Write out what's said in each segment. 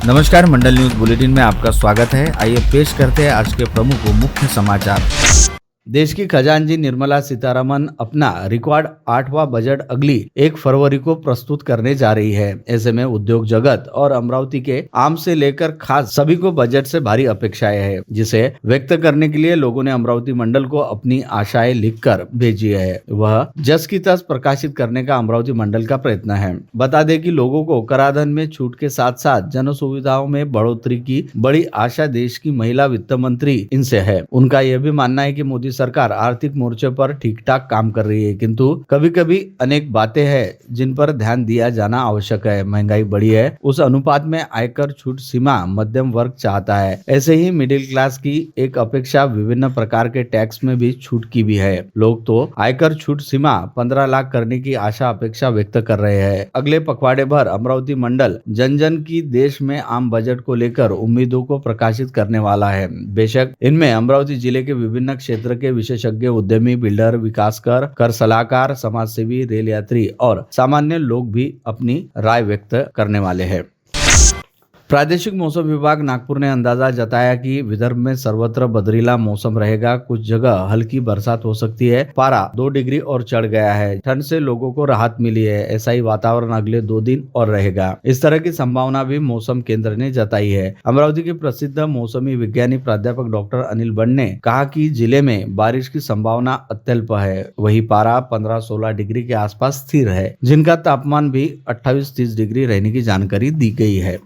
नमस्कार, मंडल news bulletin में आपका स्वागत है। आइए पेश करते हैं आज के प्रमुख व मुख्य समाचार। देश की खजांची निर्मला सीतारमण अपना रिकॉर्ड 8वां बजट अगली 1 फरवरी को प्रस्तुत करने जा रही है। ऐसे में उद्योग जगत और अमरावती के आम से लेकर खास सभी को बजट से भारी अपेक्षाएं हैं, जिसे व्यक्त करने के लिए लोगों ने अमरावती मंडल को अपनी आशाएं लिखकर भेजी है। वह जस की तस प्रकाशित करने का अमरावती मंडल का प्रयत्न है। बता दें कि लोगों को कराधान में छूट के साथ साथ जन सुविधाओं में बढ़ोतरी की बड़ी आशा देश की महिला वित्त मंत्री इनसे है। उनका यह भी मानना है कि मोदी सरकार आर्थिक मोर्चे पर ठीक ठाक काम कर रही है, किंतु कभी कभी अनेक बातें हैं जिन पर ध्यान दिया जाना आवश्यक है। महंगाई बढ़ी है, उस अनुपात में आयकर छूट सीमा मध्यम वर्ग चाहता है। ऐसे ही मिडिल क्लास की एक अपेक्षा विभिन्न प्रकार के टैक्स में भी छूट की भी है। लोग तो आयकर छूट सीमा 15 लाख करने की आशा अपेक्षा व्यक्त कर रहे हैं। अगले पखवाड़े भर अमरावती मंडल जन जन की देश में आम बजट को लेकर उम्मीदों को प्रकाशित करने वाला है। बेशक इनमें अमरावती जिले के विभिन्न क्षेत्र के विशेषज्ञ, उद्यमी, बिल्डर, विकासकर, कर सलाहकार, समाजसेवी, रेल यात्री और सामान्य लोग भी अपनी राय व्यक्त करने वाले हैं। प्रादेशिक मौसम विभाग नागपुर ने अंदाजा जताया कि विदर्भ में सर्वत्र बदरीला मौसम रहेगा। कुछ जगह हल्की बरसात हो सकती है। पारा 2 डिग्री और चढ़ गया है। ठंड से लोगों को राहत मिली है। ऐसा ही वातावरण अगले 2 दिन और रहेगा। इस तरह की संभावना भी मौसम केंद्र ने जताई है। अमरावती के प्रसिद्ध मौसमी विज्ञानी प्राध्यापक डॉक्टर अनिल बंड ने कहा कि जिले में बारिश की संभावना अत्यल्प है। वही पारा 15-16 डिग्री के आसपास स्थिर है, जिनका तापमान भी 28-30 डिग्री रहने की जानकारी दी गई है।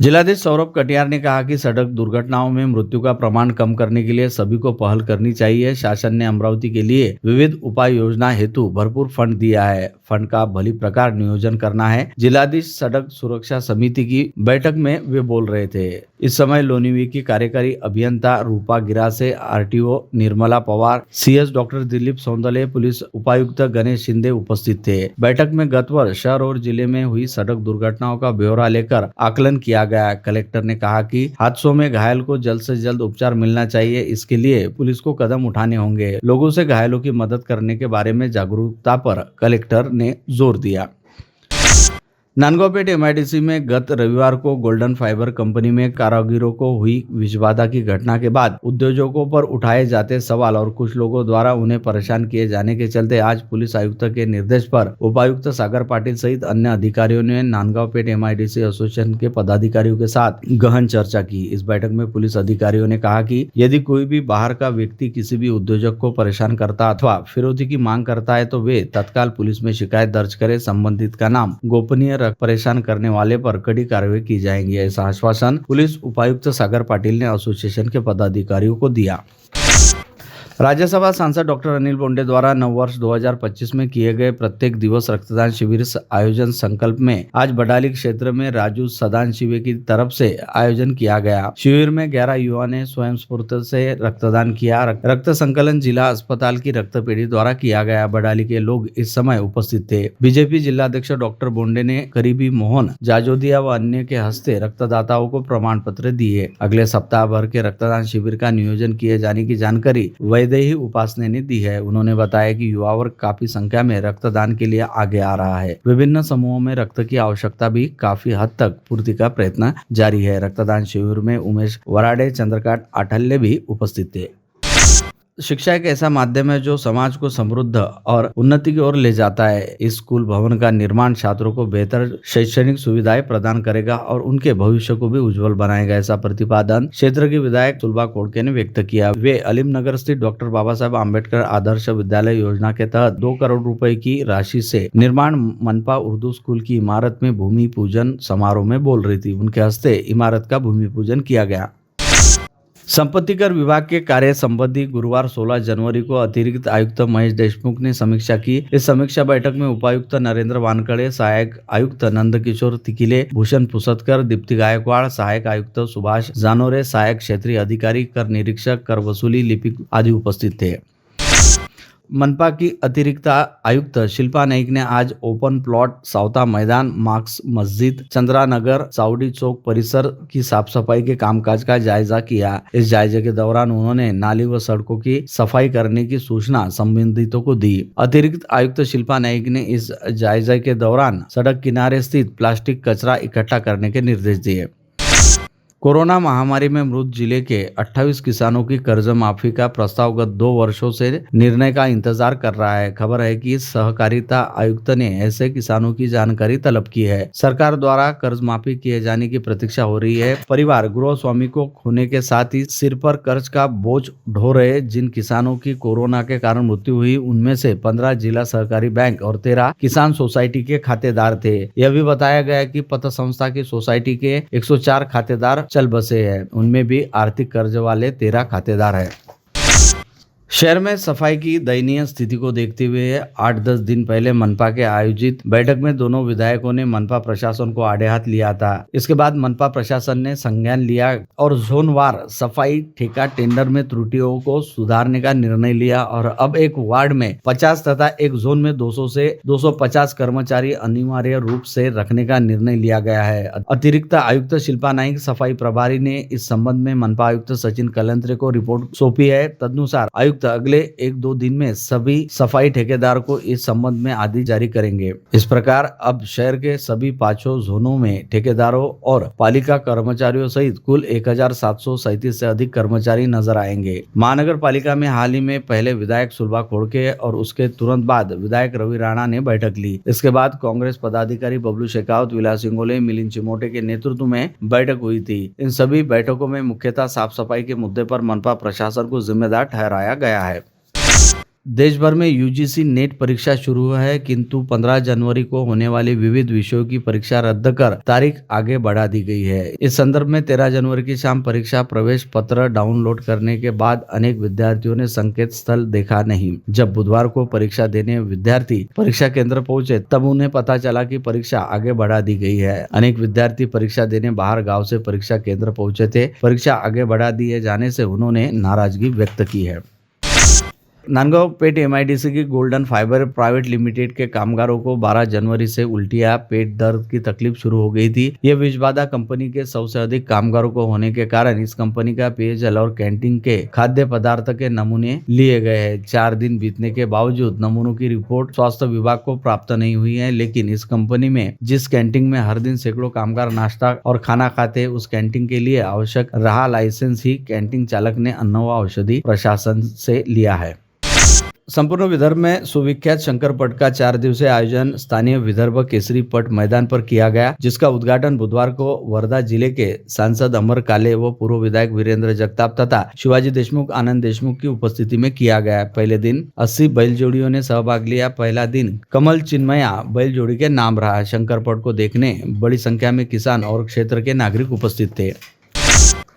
जिलाधीश सौरभ कटियार ने कहा कि सड़क दुर्घटनाओं में मृत्यु का प्रमाण कम करने के लिए सभी को पहल करनी चाहिए। शासन ने अमरावती के लिए विविध उपाय योजना हेतु भरपूर फंड दिया है। फंड का भली प्रकार नियोजन करना है। जिलाधीश सड़क सुरक्षा समिति की बैठक में वे बोल रहे थे। इस समय लोनिवी की कार्यकारी अभियंता Rupa Girase, RTO Nirmala Pawar, CS doctor Dilip Saundale, पुलिस उपायुक्त गणेश शिंदे उपस्थित थे। बैठक में गत वर्ष शहर और जिले में हुई सड़क दुर्घटनाओं का ब्यौरा लेकर आकलन किया गया। कलेक्टर ने कहा कि हादसों में घायल को जल्द से जल्द उपचार मिलना चाहिए। इसके लिए पुलिस को कदम उठाने होंगे। लोगों से घायलों की मदद करने के बारे में जागरूकता पर कलेक्टर ने जोर दिया। नांदगांवपेट एमआईडीसी में गत रविवार को गोल्डन फाइबर कंपनी में कारागिरों को हुई विषबाधा की घटना के बाद उद्योजकों पर उठाए जाते सवाल और कुछ लोगों द्वारा उन्हें परेशान किए जाने के चलते आज पुलिस आयुक्त के निर्देश पर उपायुक्त सागर पाटिल सहित अन्य अधिकारियों ने नांदगांवपेट एमआईडीसी एसोसिएशन के पदाधिकारियों के साथ गहन चर्चा की। इस बैठक में पुलिस अधिकारियों ने कहा कि यदि कोई भी बाहर का व्यक्ति किसी भी उद्योजक को परेशान करता अथवा फिरौती की मांग करता है तो वे तत्काल पुलिस में शिकायत दर्ज करे। संबंधित का नाम गोपनीय परेशान करने वाले पर कड़ी कार्रवाई की जाएगी। ऐसा आश्वासन पुलिस उपायुक्त सागर पाटिल ने एसोसिएशन के पदाधिकारियों को दिया। राज्यसभा सांसद डॉक्टर अनिल बोंडे द्वारा नववर्ष 2025 में किए गए प्रत्येक दिवस रक्तदान शिविर आयोजन संकल्प में आज बडाली क्षेत्र में राजू सदान शिविर की तरफ से आयोजन किया गया। शिविर में 11 युवा ने स्वयं स्फूर्त से रक्तदान किया। रक्त संकलन जिला अस्पताल की रक्त पेढ़ी द्वारा किया गया। बडाली के लोग इस समय उपस्थित थे। बीजेपी जिलाध्यक्ष डॉक्टर बोंडे ने करीबी मोहन जाजोदिया व अन्य के हस्ते रक्तदाताओं को प्रमाण पत्र दिए। अगले सप्ताह भर के रक्तदान शिविर का नियोजन किए जाने की जानकारी वैदेही उपासने ने दी है। उन्होंने बताया कि युवा वर्ग काफी संख्या में रक्तदान के लिए आगे आ रहा है। विभिन्न समूहों में रक्त की आवश्यकता भी काफी हद तक पूर्ति का प्रयत्न जारी है। रक्तदान शिविर में उमेश वराडे, चंद्रकांत आठल्य भी उपस्थित थे। शिक्षा एक ऐसा माध्यम है जो समाज को समृद्ध और उन्नति की ओर ले जाता है। इस स्कूल भवन का निर्माण छात्रों को बेहतर शैक्षणिक सुविधाएं प्रदान करेगा और उनके भविष्य को भी उज्जवल बनाएगा। ऐसा प्रतिपादन क्षेत्र के विधायक सुलभा कोड़के ने व्यक्त किया। वे अलीम नगर स्थित डॉक्टर बाबा साहेब आम्बेडकर आदर्श विद्यालय योजना के तहत 2 करोड़ रुपए की राशि से निर्माण मनपा उर्दू स्कूल की इमारत में भूमि पूजन समारोह में बोल रही थी। उनके हस्ते इमारत का भूमि पूजन किया गया। संपत्ति कर विभाग के कार्य संबंधी गुरुवार 16 जनवरी को अतिरिक्त आयुक्त महेश देशमुख ने समीक्षा की। इस समीक्षा बैठक में उपायुक्त नरेंद्र वानखड़े, सहायक आयुक्त नंदकिशोर तिकिले, भूषण पुसतकर, दीप्ति गायकवाड़, सहायक आयुक्त सुभाष जानोरे, सहायक क्षेत्रीय अधिकारी, कर निरीक्षक, कर वसूली लिपिक आदि उपस्थित थे। मनपा की अतिरिक्त आयुक्त शिल्पा नाइक ने आज ओपन प्लॉट, सावता मैदान, मार्क्स मस्जिद, चंद्रा नगर, चावड़ी चौक परिसर की साफ सफाई के कामकाज का जायजा किया। इस जायजे के दौरान उन्होंने नाली व सड़कों की सफाई करने की सूचना संबंधितों को दी। अतिरिक्त आयुक्त शिल्पा नाइक ने इस जायजे के दौरान सड़क किनारे स्थित प्लास्टिक कचरा इकट्ठा करने के निर्देश दिए। कोरोना महामारी में मृत जिले के 28 किसानों की कर्ज माफी का प्रस्ताव गत 2 वर्षों से निर्णय का इंतजार कर रहा है। खबर है कि सहकारिता आयुक्त ने ऐसे किसानों की जानकारी तलब की है। सरकार द्वारा कर्ज माफी किए जाने की प्रतीक्षा हो रही है। परिवार गृह स्वामी को खोने के साथ ही सिर पर कर्ज का बोझ ढो रहे जिन किसानों की कोरोना के कारण मृत्यु हुई, उनमें से 15 जिला सहकारी बैंक और 13 किसान सोसाइटी के खातेदार थे। यह भी बताया गया कि पत संस्था की सोसाइटी के 104 खातेदार चल बसे हैं। उनमें भी आर्थिक कर्ज वाले 13 खातेदार हैं। शहर में सफाई की दयनीय स्थिति को देखते हुए 8-10 दिन पहले मनपा के आयोजित बैठक में दोनों विधायकों ने मनपा प्रशासन को आड़े हाथ लिया था। इसके बाद मनपा प्रशासन ने संज्ञान लिया और जोनवार सफाई ठेका टेंडर में त्रुटियों को सुधारने का निर्णय लिया और अब एक वार्ड में 50 तथा एक जोन में 200 से 250 कर्मचारी अनिवार्य रूप से रखने का निर्णय लिया गया है। अतिरिक्त आयुक्त शिल्पा नाइक सफाई प्रभारी ने इस संबंध में मनपा आयुक्त सचिन कलंत्रे को रिपोर्ट सौंपी है। तदनुसार आयुक्त अगले 1-2 दिन में सभी सफाई ठेकेदार को इस संबंध में आदेश जारी करेंगे। इस प्रकार अब शहर के सभी 5 जोनों में ठेकेदारों और पालिका कर्मचारियों सहित कुल 1737 से अधिक कर्मचारी नजर आएंगे। महानगर पालिका में हाल ही में पहले विधायक सुलभा खोड़के और उसके तुरंत बाद विधायक रवि राणा ने बैठक ली। इसके बाद कांग्रेस पदाधिकारी बबलू शेखावत, विलास सिंगोले, मिलिंद चिमोटे के नेतृत्व में बैठक हुई थी। इन सभी बैठकों में मुख्यतः साफ सफाई के मुद्दे पर मनपा प्रशासन को जिम्मेदार ठहराया गया है। देश भर में यूजीसी नेट परीक्षा शुरू है, किंतु 15 जनवरी को होने वाली विविध विषयों की परीक्षा रद्द कर तारीख आगे बढ़ा दी गई है। इस संदर्भ में 13 जनवरी की शाम परीक्षा प्रवेश पत्र डाउनलोड करने के बाद अनेक विद्यार्थियों ने संकेत स्थल देखा नहीं। जब बुधवार को परीक्षा देने विद्यार्थी परीक्षा केंद्र पहुंचे तब उन्हें पता चला कि परीक्षा आगे बढ़ा दी गई है। अनेक विद्यार्थी परीक्षा देने बाहर गाँव से परीक्षा केंद्र पहुंचे थे। परीक्षा आगे बढ़ा दिए जाने से उन्होंने नाराजगी व्यक्त की है। नांदगांव पेट एमआईडीसी की गोल्डन फाइबर प्राइवेट लिमिटेड के कामगारों को 12 जनवरी से उल्टियां, पेट दर्द की तकलीफ शुरू हो गई थी। यह विषबाधा कंपनी के 100 से अधिक कामगारों को होने के कारण इस कंपनी का पेयजल और कैंटीन के खाद्य पदार्थ के नमूने लिए गए हैं। 4 दिन बीतने के बावजूद नमूनों की रिपोर्ट स्वास्थ्य विभाग को प्राप्त नहीं हुई है। लेकिन इस कंपनी में जिस कैंटीन में हर दिन सैकड़ों कामगार नाश्ता और खाना खाते हैं, उस कैंटीन के लिए आवश्यक रहा लाइसेंस ही कैंटीन चालक ने अन्न व औषधि प्रशासन से लिया है। संपूर्ण विदर्भ में सुविख्यात शंकर पट का 4 दिवसीय आयोजन स्थानीय विदर्भ केसरी पट मैदान पर किया गया, जिसका उद्घाटन बुधवार को वर्धा जिले के सांसद अमर काले व पूर्व विधायक वीरेंद्र जगताप तथा शिवाजी देशमुख, आनंद देशमुख की उपस्थिति में किया गया। पहले दिन 80 बैलजोड़ियों ने सहभाग लिया। पहला दिन कमल चिन्मया बैलजोड़ी के नाम रहा। शंकर पट को देखने बड़ी संख्या में किसान और क्षेत्र के नागरिक उपस्थित थे।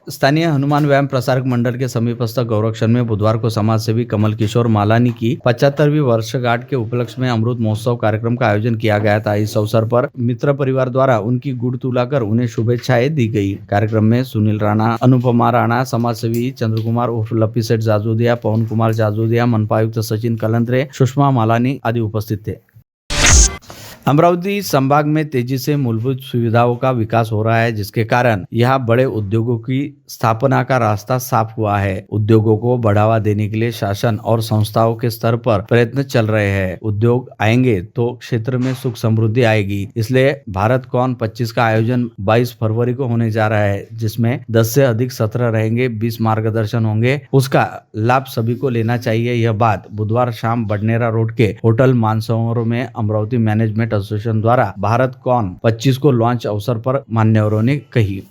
स्थानीय हनुमान व्यायाम प्रसारक मंडल के समीपस्थ गौरक्षण में बुधवार को समाज सेवी कमल किशोर मालानी की 75वीं वर्षगांठ के उपलक्ष्य में अमृत महोत्सव कार्यक्रम का आयोजन किया गया था। इस अवसर पर मित्र परिवार द्वारा उनकी गुड़ तुलाकर उन्हें शुभेच्छाएं दी गई। कार्यक्रम में सुनील राणा, अनुपमा राणा, समाज सेवी चंद्र कुमार उर्फ लप्पी सेठ जाजोदिया, पवन कुमार जाजोदिया, मनपा आयुक्त सचिन कलंत्रे, सुषमा मालानी आदि उपस्थित थे। अमरावती संभाग में तेजी से मूलभूत सुविधाओं का विकास हो रहा है, जिसके कारण यहाँ बड़े उद्योगों की स्थापना का रास्ता साफ हुआ है। उद्योगों को बढ़ावा देने के लिए शासन और संस्थाओं के स्तर पर प्रयत्न चल रहे हैं। उद्योग आएंगे तो क्षेत्र में सुख समृद्धि आएगी। इसलिए भारत कॉन 25 का आयोजन 22 फरवरी को होने जा रहा है, जिसमें 10 से अधिक सत्र रहेंगे, 20 मार्गदर्शन होंगे। उसका लाभ सभी को लेना चाहिए। यह बात बुधवार शाम बडनेरा रोड के होटल मानसरोवर में अमरावती मैनेजमेंट एसोसिएशन द्वारा भारत कॉन 25 को लॉन्च अवसर पर मान्यवरों ने कही।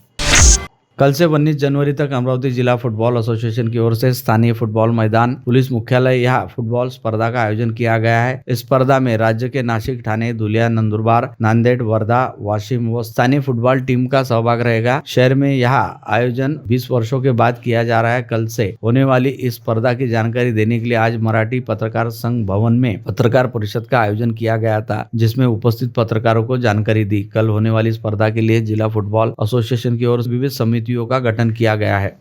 कल से 19 जनवरी तक अमरावती जिला फुटबॉल एसोसिएशन की ओर से स्थानीय फुटबॉल मैदान, पुलिस मुख्यालय यहाँ फुटबॉल स्पर्धा का आयोजन किया गया है। इस स्पर्धा में राज्य के नासिक, ठाणे, धुलिया, नंदुरबार, नांदेड़, वर्धा, वाशिम व स्थानीय फुटबॉल टीम का सहभाग रहेगा। शहर में यहाँ आयोजन 20 वर्षों के बाद किया जा रहा है। कल से होने वाली इस स्पर्धा की जानकारी देने के लिए आज मराठी पत्रकार संघ भवन में पत्रकार परिषद का आयोजन किया गया था, जिसमें उपस्थित पत्रकारों को जानकारी दी। कल होने वाली स्पर्धा के लिए जिला फुटबॉल एसोसिएशन की ओर से विविध समितियों का गठन किया गया है।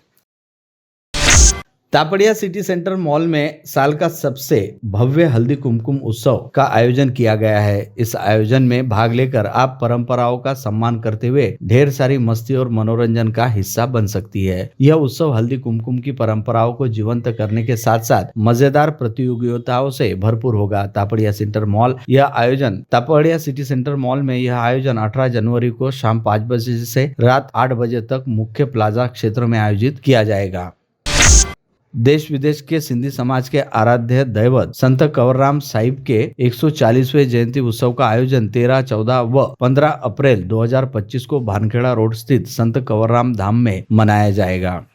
तापड़िया सिटी सेंटर मॉल में साल का सबसे भव्य हल्दी कुमकुम उत्सव का आयोजन किया गया है। इस आयोजन में भाग लेकर आप परंपराओं का सम्मान करते हुए ढेर सारी मस्ती और मनोरंजन का हिस्सा बन सकती है। यह उत्सव हल्दी कुमकुम की परंपराओं को जीवंत करने के साथ साथ मजेदार प्रतियोगिताओं से भरपूर होगा। तापड़िया सिटी सेंटर मॉल में यह आयोजन 18 जनवरी को शाम 5 बजे से रात 8 बजे तक मुख्य प्लाजा क्षेत्र में आयोजित किया जाएगा। देश विदेश के सिंधी समाज के आराध्य दैवत संत कंवरराम साहिब के 140वें जयंती उत्सव का आयोजन 13, 14 व 15 अप्रैल 2025 को भानखेड़ा रोड स्थित संत कंवरराम धाम में मनाया जाएगा।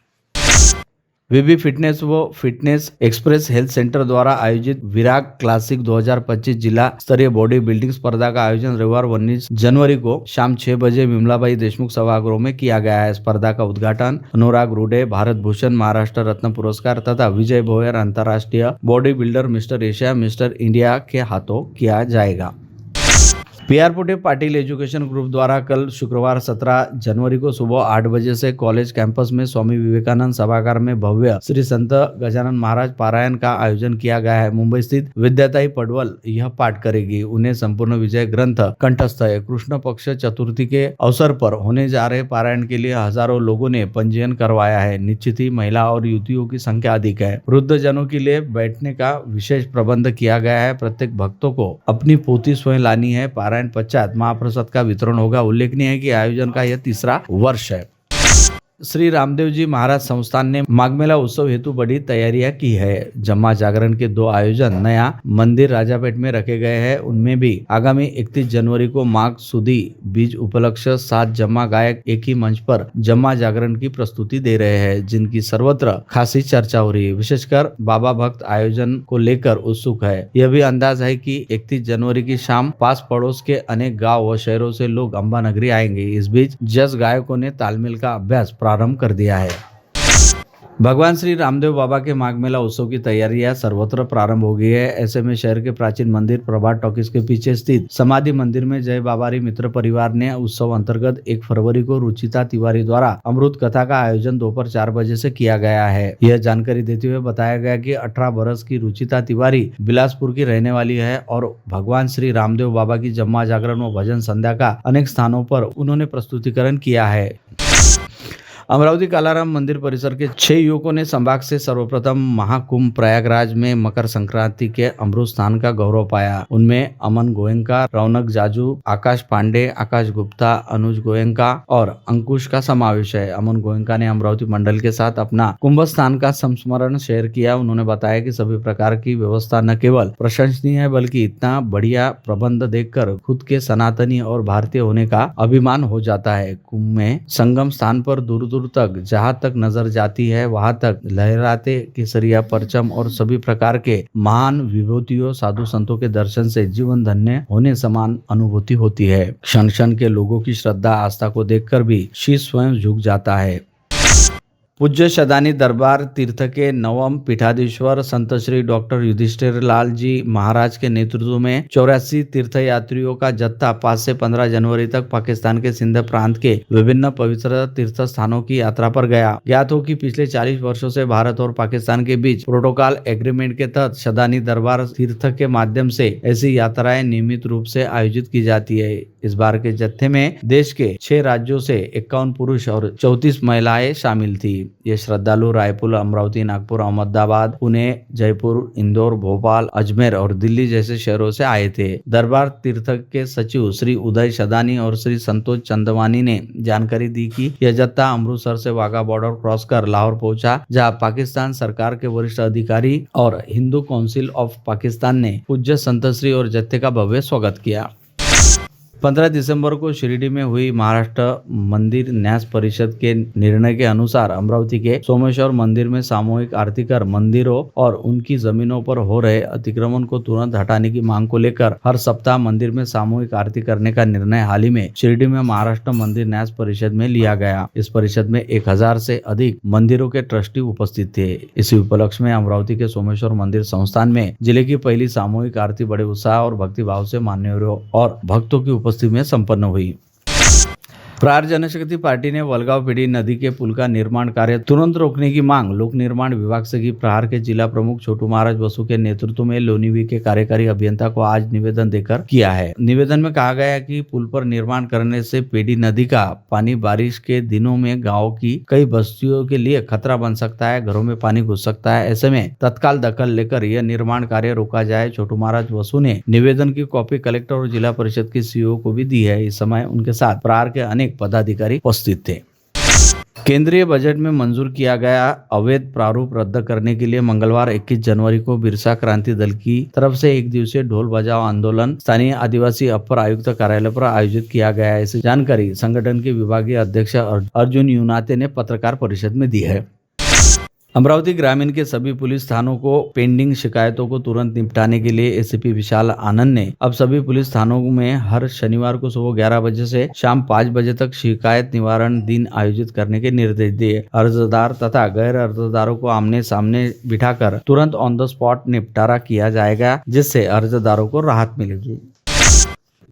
वीबी फिटनेस व फिटनेस एक्सप्रेस हेल्थ सेंटर द्वारा आयोजित विराग क्लासिक 2025 जिला स्तरीय बॉडी बिल्डिंग स्पर्धा का आयोजन रविवार 19 जनवरी को शाम 6 बजे विमलाबाई देशमुख सभागृह में किया गया है। स्पर्धा का उद्घाटन अनुराग रूडे भारत भूषण महाराष्ट्र रत्न पुरस्कार तथा विजय भोयर अंतर्राष्ट्रीय body builder mister Asia mister India के हाथों किया जाएगा। PR पुटे पाटिल एजुकेशन ग्रुप द्वारा कल शुक्रवार 17 जनवरी को सुबह 8 बजे से कॉलेज कैंपस में स्वामी विवेकानंद सभागार में भव्य श्री संत गजानन महाराज पारायण का आयोजन किया गया है। मुंबई स्थित विद्याताई पडवल यह पाठ करेगी। उन्हें संपूर्ण विजय ग्रंथ कंठस्थ है। कृष्ण पक्ष चतुर्थी के अवसर पर होने जा रहे पारायण के लिए हजारों लोगों ने पंजीयन करवाया है। निश्चित ही महिला और युवतियों की संख्या अधिक है। वृद्ध जनों के लिए बैठने का विशेष प्रबंध किया गया है। प्रत्येक भक्तों को अपनी पोथी स्वयं लानी है। पारायण पश्चात महाप्रसाद का वितरण होगा। उल्लेखनीय है कि आयोजन का यह तीसरा वर्ष है। श्री रामदेव जी महाराज संस्थान ने माघ मेला उत्सव हेतु बड़ी तैयारियां की है। जम्मा जागरण के 2 आयोजन नया मंदिर राजापेट में रखे गए हैं। उनमें भी आगामी 31 जनवरी को माघ सुदी बीज उपलक्ष्य 7 जम्मा गायक एक ही मंच पर जम्मा जागरण की प्रस्तुति दे रहे हैं, जिनकी सर्वत्र खासी चर्चा हो रही है। विशेषकर बाबा भक्त आयोजन को लेकर उत्सुक है। यह भी अंदाज है कि 31 जनवरी की शाम पास पड़ोस के अनेक गाँव व शहरों से लोग अंबा नगरी आएंगे। इस बीच जस गायकों ने तालमेल का अभ्यास प्रारंभ कर दिया है। भगवान श्री रामदेव बाबा के माघ मेला उत्सव की तैयारियां सर्वत्र प्रारंभ हो गई है। ऐसे में शहर के प्राचीन मंदिर प्रभात टॉकीज के पीछे स्थित समाधि मंदिर में जय बाबारी मित्र परिवार ने उत्सव अंतर्गत 1 फरवरी को रुचिता तिवारी द्वारा अमृत कथा का आयोजन दोपहर 4 बजे से किया गया है। यह जानकारी देते हुए बताया गया कि 18 बरस की रुचिता तिवारी बिलासपुर की रहने वाली है और भगवान श्री रामदेव बाबा की जम्मा जागरण व भजन संध्या का अनेक स्थानों पर उन्होंने प्रस्तुतिकरण किया है। अमरावती कालाराम मंदिर परिसर के 6 युवकों ने संभाग से सर्वप्रथम महाकुंभ प्रयागराज में मकर संक्रांति के अमृत स्थान का गौरव पाया। उनमें अमन गोयंका, रौनक जाजू, आकाश पांडे, आकाश गुप्ता, अनुज गोयंका और अंकुश का समावेश है। अमन गोयंका ने अमरावती मंडल के साथ अपना कुंभ स्थान का संस्मरण शेयर किया। उन्होंने बताया कि सभी प्रकार की व्यवस्था न केवल प्रशंसनीय है बल्कि इतना बढ़िया प्रबंध देखकर खुद के सनातनी और भारतीय होने का अभिमान हो जाता है। कुंभ में संगम स्थान पर दूर दूर तक जहां तक नजर जाती है वहां तक लहराते केसरिया परचम और सभी प्रकार के महान विभूतियों साधु संतों के दर्शन से जीवन धन्य होने समान अनुभूति होती है। क्षण क्षण के लोगों की श्रद्धा आस्था को देखकर भी शीश स्वयं झुक जाता है। पूज्य शदानी दरबार तीर्थ के नवम पीठाधीश्वर संत श्री डॉक्टर युधिष्ठिर लाल जी महाराज के नेतृत्व में 84 तीर्थयात्रियों का जत्था 5 से 15 जनवरी तक पाकिस्तान के सिंध प्रांत के विभिन्न पवित्र तीर्थ स्थानों की यात्रा पर गया। ज्ञात हो कि पिछले 40 वर्षों से भारत और पाकिस्तान के बीच प्रोटोकॉल एग्रीमेंट के तहत शदानी दरबार तीर्थ के माध्यम से ऐसी यात्राएं नियमित रूप से आयोजित की जाती है। इस बार के जत्थे में देश के 6 राज्यों से 51 पुरुष और 34 महिलाएं शामिल थी। ये श्रद्धालु रायपुर, अमरावती, नागपुर, अहमदाबाद, पुणे, जयपुर, इंदौर, भोपाल, अजमेर और दिल्ली जैसे शहरों से आए थे। दरबार तीर्थ के सचिव श्री उदय शदानी और श्री संतोष चंदवानी ने जानकारी दी कि यह जत्था अमृतसर से वाघा बॉर्डर क्रॉस कर लाहौर पहुंचा, जहां पाकिस्तान सरकार के वरिष्ठ अधिकारी और हिंदू काउंसिल ऑफ पाकिस्तान ने पूज्य संत श्री और जत्थे का भव्य स्वागत किया। 15 दिसंबर को शिरडी में हुई महाराष्ट्र मंदिर न्यास परिषद के निर्णय के अनुसार अमरावती के सोमेश्वर मंदिर में सामूहिक आरती कर मंदिरों और उनकी जमीनों पर हो रहे अतिक्रमण को तुरंत हटाने की मांग को लेकर हर सप्ताह मंदिर में सामूहिक आरती करने का निर्णय हाल ही में शिरडी में महाराष्ट्र मंदिर न्यास परिषद में लिया गया। इस परिषद में 1000 से अधिक मंदिरों के ट्रस्टी उपस्थित थे। इसी उपलक्ष्य में अमरावती के सोमेश्वर मंदिर संस्थान में जिले की पहली सामूहिक आरती बड़े उत्साह और भक्तिभाव से मान्यवरों और भक्तों की उपस्थिति में संपन्न हुई। प्रहार जनशक्ति पार्टी ने वलगांव पीढ़ी नदी के पुल का निर्माण कार्य तुरंत रोकने की मांग लोक निर्माण विभाग से की। प्रहार के जिला प्रमुख छोटू महाराज बसु के नेतृत्व में लोनीवी के कार्यकारी अभियंता को आज निवेदन देकर किया है। निवेदन में कहा गया है कि पुल पर निर्माण करने से पेड़ी नदी का पानी बारिश के दिनों में गाँव की कई बस्तियों के लिए खतरा बन सकता है, घरों में पानी घुस सकता है। ऐसे में तत्काल दखल लेकर यह निर्माण कार्य रोका जाए। छोटू महाराज बसु ने निवेदन की कॉपी कलेक्टर और जिला परिषद के सीईओ को भी दी है। इस समय उनके साथ प्रहार के अनेक पदाधिकारी उपस्थित थे। केंद्रीय बजट में मंजूर किया गया अवैध प्रारूप रद्द करने के लिए मंगलवार 21 जनवरी को बिरसा क्रांति दल की तरफ से एक दिवसीय ढोल बजाओ आंदोलन स्थानीय आदिवासी अपर आयुक्त कार्यालय पर आयोजित किया गया है। ऐसी जानकारी संगठन के विभागीय अध्यक्ष अर्जुन यूनाते ने पत्रकार परिषद में दी है। अमरावती ग्रामीण के सभी पुलिस थानों को पेंडिंग शिकायतों को तुरंत निपटाने के लिए एसीपी विशाल आनंद ने अब सभी पुलिस थानों में हर शनिवार को सुबह 11 बजे से शाम 5 बजे तक शिकायत निवारण दिन आयोजित करने के निर्देश दिए। अर्जदार तथा गैर अर्जदारों को आमने सामने बिठाकर तुरंत ऑन द स्पॉट निपटारा किया जाएगा, जिससे अर्जदारों को राहत मिलेगी।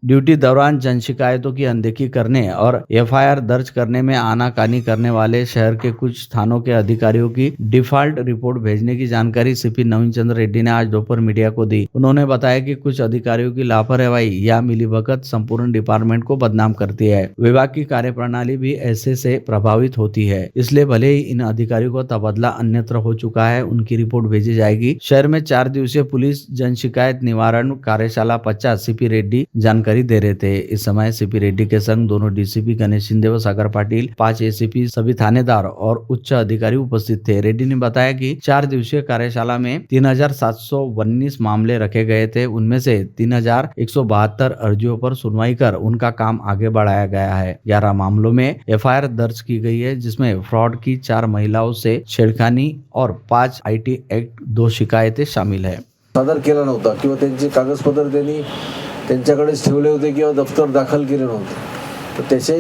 ड्यूटी दौरान जन शिकायतों की अनदेखी करने और एफआईआर दर्ज करने में आनाकानी करने वाले शहर के कुछ थानों के अधिकारियों की डिफॉल्ट रिपोर्ट भेजने की जानकारी सीपी नवीन चंद्र रेड्डी ने आज दोपहर मीडिया को दी। उन्होंने बताया कि कुछ अधिकारियों की लापरवाही या मिलीभगत संपूर्ण डिपार्टमेंट को बदनाम करती है। विभाग की कार्यप्रणाली भी ऐसे से प्रभावित होती है, इसलिए भले ही इन अधिकारियों का तबादला अन्यत्र हो चुका है, उनकी रिपोर्ट भेजी जाएगी। शहर में 4 दिवसीय पुलिस जन शिकायत निवारण कार्यशाला 50 सीपी रेड्डी जानकारी दे रहे थे। इस समय सीपी रेड्डी के संग दोनों डीसीपी गणेश शिंदे व सागर पाटिल, 5 एसीपी, सभी थानेदार और उच्च अधिकारी उपस्थित थे। रेड्डी ने बताया कि 4 दिवसीय कार्यशाला में 3719 मामले रखे गए थे। उनमें से 3172 अर्जियों पर सुनवाई कर उनका काम आगे बढ़ाया गया है। 11 मामलों में एफआईआर दर्ज की गई है, जिसमें फ्रॉड की 4 महिलाओं से छेड़खानी और 5 IT एक्ट 2 शिकायतें शामिल है। सादर केला नव्हता किंवा त्यांचे कागदपत्र त्यांनी त्यांच्याकडेच ठेवले होते किंवा दफ्तर दाखल केले नव्हते, तर त्याचे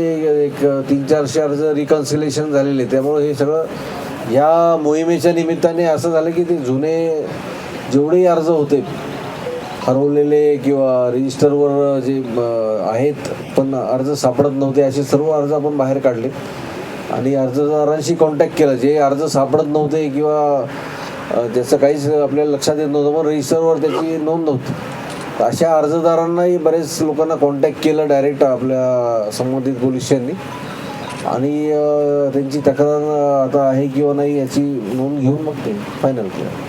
एक 300-400 अर्ज रिकन्सिलेशन झालेले। त्यामुळे हे सगळं या मोहिमेच्या निमित्ताने असं झालं की ते जुने जेवढे अर्ज होते हरवलेले किंवा रजिस्टरवर जे आहेत पण अर्ज सापडत नव्हते, असे सर्व अर्ज आपण बाहेर काढले आणि अर्जदारांशी कॉन्टॅक्ट केला। जे अर्ज सापडत नव्हते किंवा त्याचं काहीच आपल्याला लक्षात येत नव्हतं, पण रजिस्टरवर त्याची नोंद नव्हती, अशा अर्जदारांनाही बरेच लोकांना कॉन्टॅक्ट केलं डायरेक्ट आपल्या संबंधित पोलीस स्टेशननी आणि त्यांची तक्रार आता आहे किंवा नाही याची नोंद घेऊन मग ते फायनल केलं।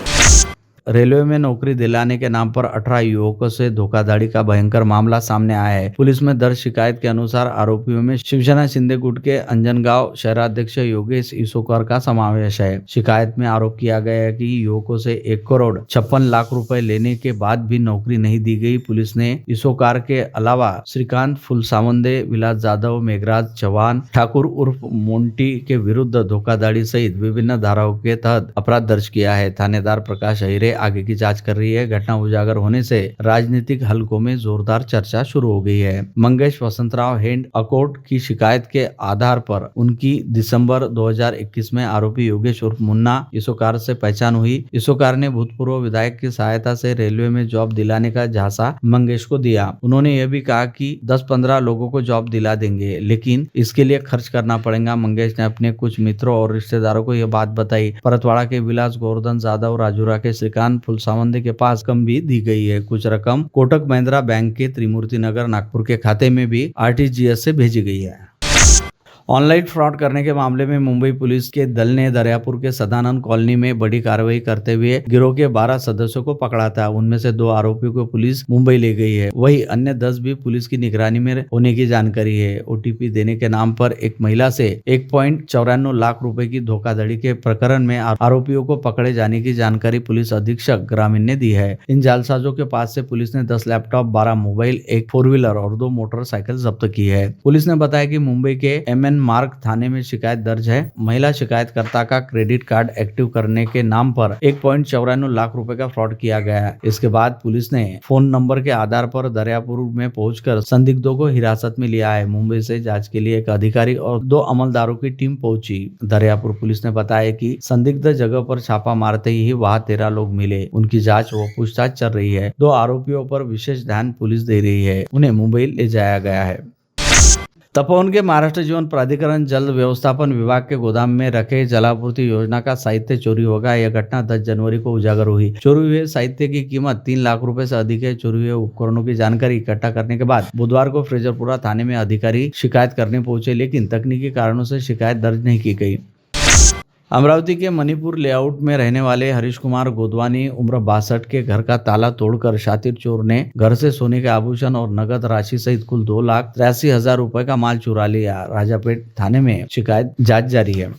रेलवे में नौकरी दिलाने के नाम पर 18 युवकों से धोखाधड़ी का भयंकर मामला सामने आया है। पुलिस में दर्ज शिकायत के अनुसार आरोपियों में शिवसेना शिंदे गुट के अंजनगांव शहराध्यक्ष योगेश इसोकर का समावेश है। शिकायत में आरोप किया गया है कि युवकों से 1 करोड़ 56 लाख रुपए लेने के बाद भी नौकरी नहीं दी गई। पुलिस ने इसोकर के अलावा श्रीकांत फुलसावंदे, विलास जाधव, मेघराज चौहान, ठाकुर उर्फ मोंटी के विरुद्ध धोखाधड़ी सहित विभिन्न धाराओं के तहत अपराध दर्ज किया है। थानेदार प्रकाश अहिरे आगे की जांच कर रही है। घटना उजागर होने से राजनीतिक हलकों में जोरदार चर्चा शुरू हो गई है। मंगेश वसंतराव हैंड अकोट की शिकायत के आधार पर उनकी दिसंबर 2021 में आरोपी योगेश उर्फ मुन्ना इसोकार से पहचान हुई। इसोकार ने भूतपूर्व विधायक की सहायता से रेलवे में जॉब दिलाने का झांसा मंगेश को दिया। उन्होंने यह भी कहा कि 10-15 लोगों को जॉब दिला देंगे, लेकिन इसके लिए खर्च करना पड़ेगा। मंगेश ने अपने कुछ मित्रों और रिश्तेदारों को यह बात बताई। परतवाड़ा के विलास गोवर्धन जाधव, राजूरा के श्रीकांत फुलसावंदे के पास रकम भी दी गई है। कुछ रकम कोटक महिंद्रा बैंक के त्रिमूर्ति नगर नागपुर के खाते में भी RTGS से भेजी गई है। ऑनलाइन फ्रॉड करने के मामले में मुंबई पुलिस के दल ने दरियापुर के सदानंद कॉलोनी में बड़ी कार्रवाई करते हुए गिरोह के 12 सदस्यों को पकड़ा था। उनमें से 2 आरोपियों को पुलिस मुंबई ले गई है। वहीं अन्य 10 भी पुलिस की निगरानी में होने की जानकारी है। OTP देने के नाम पर एक महिला से 1.94 लाख रुपए की धोखाधड़ी के प्रकरण में आरोपियों को पकड़े जाने की जानकारी पुलिस अधीक्षक ग्रामीण ने दी है। इन जालसाजों के पास से पुलिस ने 10 लैपटॉप, 12 मोबाइल, 1 4 व्हीलर और 2 मोटरसाइकिल जब्त की है। पुलिस ने बताया कि मुंबई के MN मार्ग थाने में शिकायत दर्ज है। महिला शिकायतकर्ता का क्रेडिट कार्ड एक्टिव करने के नाम पर 1.94 लाख रुपए का फ्रॉड किया गया। इसके बाद पुलिस ने फोन नंबर के आधार पर दरियापुर में पहुंचकर संदिग्धों को हिरासत में लिया है। मुंबई से जांच के लिए एक अधिकारी और 2 अमलदारों की टीम पहुंची। दरियापुर पुलिस ने बताया कि संदिग्ध जगह पर छापा मारते ही वहां 13 लोग मिले। उनकी जाँच व पूछताछ चल रही है। 2 आरोपियों पर विशेष ध्यान पुलिस दे रही है। उन्हें मुंबई ले जाया गया है। तपोवन के महाराष्ट्र जीवन प्राधिकरण जल व्यवस्थापन विभाग के गोदाम में रखे जलापूर्ति योजना का साहित्य चोरी होगा। यह घटना 10 जनवरी को उजागर हुई। चोरी हुए साहित्य की कीमत 3 लाख रुपए से अधिक है। चोरी हुए उपकरणों की जानकारी इकट्ठा करने के बाद बुधवार को फ्रेजरपुरा थाने में अधिकारी शिकायत करने पहुंचे, लेकिन तकनीकी कारणों से शिकायत दर्ज नहीं की गई। अमरावती के मणिपुर लेआउट में रहने वाले हरीश कुमार गोदवानी उम्र 62 के घर का ताला तोड़कर शातिर चोर ने घर से सोने के आभूषण और नगद राशि सहित कुल 2,83,000 रुपए का माल चुरा लिया। राजापेट थाने में शिकायत जांच जारी है।